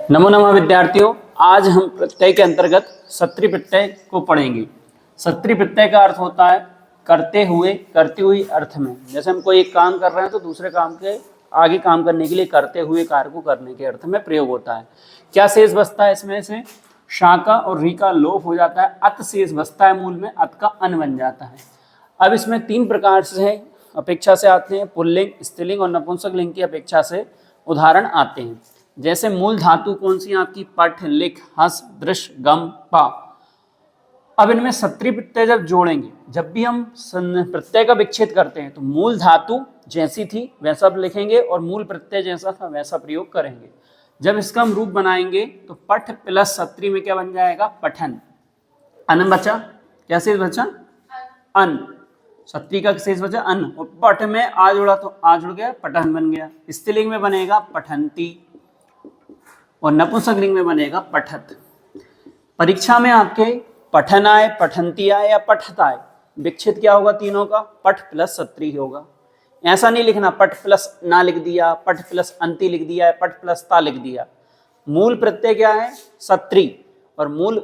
नमो नमः विद्यार्थियों, आज हम प्रत्यय के अंतर्गत सत्री प्रत्यय को पढ़ेंगे। सत्री प्रत्यय का अर्थ होता है करते हुए, करती हुई अर्थ में। जैसे हम कोई एक काम कर रहे हैं तो दूसरे काम के आगे काम करने के लिए करते हुए कार्य को करने के अर्थ में प्रयोग होता है। क्या शेष बचता है इसमें से? शा का और री का लोप हो जाता है, अत शेष बचता है, मूल में अत का अन बन जाता है। अब इसमें तीन प्रकार से अपेक्षा से आते हैं, पुल्लिंग, स्त्रीलिंग और नपुंसक लिंग की अपेक्षा से उदाहरण आते हैं। जैसे मूल धातु कौन सी आपकी? पठ, लिख, हस, दृश्य, गम, पा। अब इनमें सत्री प्रत्यय जब जोड़ेंगे, जब भी हम प्रत्यय का विच्छेद करते हैं तो मूल धातु जैसी थी वैसा लिखेंगे और मूल प्रत्यय जैसा था वैसा प्रयोग करेंगे। जब इसका हम रूप बनाएंगे तो पठ प्लस सत्री में क्या बन जाएगा? पठन। अन बचा, क्या शेष बचा? अन। सत्री का शेष बचा अन, और पठ में आ जुड़ा तो आ जुड़ गया, पठन बन गया। स्त्रीलिंग में बनेगा पठंती और नपुंसक लिंग में बनेगा पठत। परीक्षा में आपके पठन आए, पठंती आए या पठत आए, विच्छेद क्या होगा? तीनों का पठ प्लस सत्री होगा। ऐसा नहीं लिखना पठ प्लस ना लिख दिया, पठ प्लस अंति लिख दिया, पठ प्लस ता लिख दिया। मूल प्रत्यय क्या है? सत्री, और मूल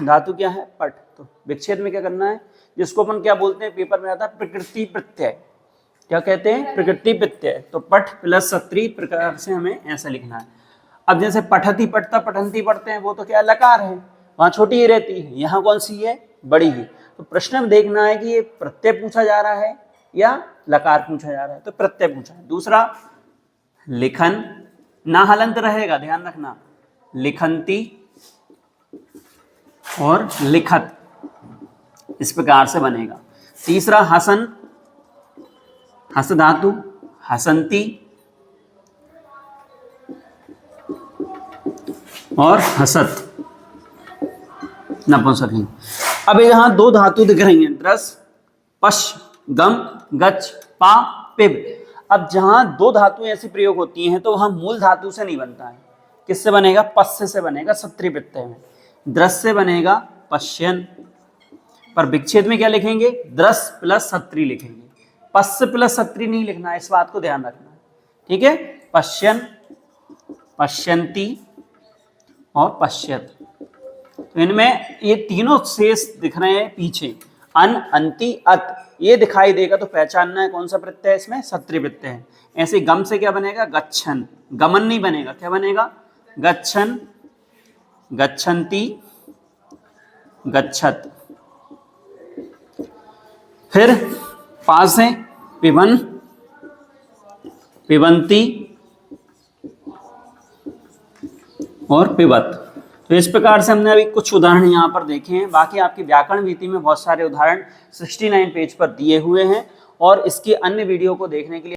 धातु क्या है? पठ। तो विच्छेद में क्या करना है? जिसको अपन क्या बोलते हैं, पेपर में आता है प्रकृति प्रत्यय। क्या कहते हैं? प्रकृति प्रत्यय। तो पठ प्लस सत्री प्रकार से हमें ऐसा लिखना है। अब जैसे पठती पठता पठंती पढ़ते हैं, वो तो क्या लकार है, वहां छोटी ही रहती है, यहाँ कौन सी है? बड़ी ही। तो प्रश्न में देखना है कि ये प्रत्यय पूछा जा रहा है या लकार पूछा जा रहा है। तो प्रत्यय पूछा है। दूसरा लिखन, ना हलंत रहेगा, ध्यान रखना, लिखंती और लिखत, इस प्रकार से बनेगा। तीसरा हसन, हस धातु, हसंती और हसत, नपुंसक लिंग। अब यहाँ दो धातु दिख रही हैं, द्रस, पश, गम, गच, पा, पिब। अब जहां दो धातुएं ऐसी प्रयोग होती हैं तो वहां मूल धातु से नहीं बनता है। किससे बनेगा? पश्य से बनेगा। सत्री प्रत्यय में द्रस से बनेगा पश्यन, पर विच्छेद में क्या लिखेंगे? द्रस प्लस सत्री लिखेंगे। पश्य प्लस सत्री नहीं लिखना है, इस बात को ध्यान रखना है, ठीक है? पश्यन, पश्यंती और पश्यत। तो इनमें ये तीनों शेष दिख रहे हैं पीछे, अन, अंति, अत, ये दिखाई देगा तो पहचानना है कौन सा प्रत्यय इसमें? सत्री प्रत्यय है। ऐसे गम से क्या बनेगा? गच्छन। गमन नहीं बनेगा, क्या बनेगा? गच्छन, गच्छन्ति, गच्छत। फिर पास है पिबन, पिबंती और पिबत। तो इस प्रकार से हमने अभी कुछ उदाहरण यहाँ पर देखे हैं। बाकी आपकी व्याकरण वीति में बहुत सारे उदाहरण 69 पेज पर दिए हुए हैं, और इसकी अन्य वीडियो को देखने के लिए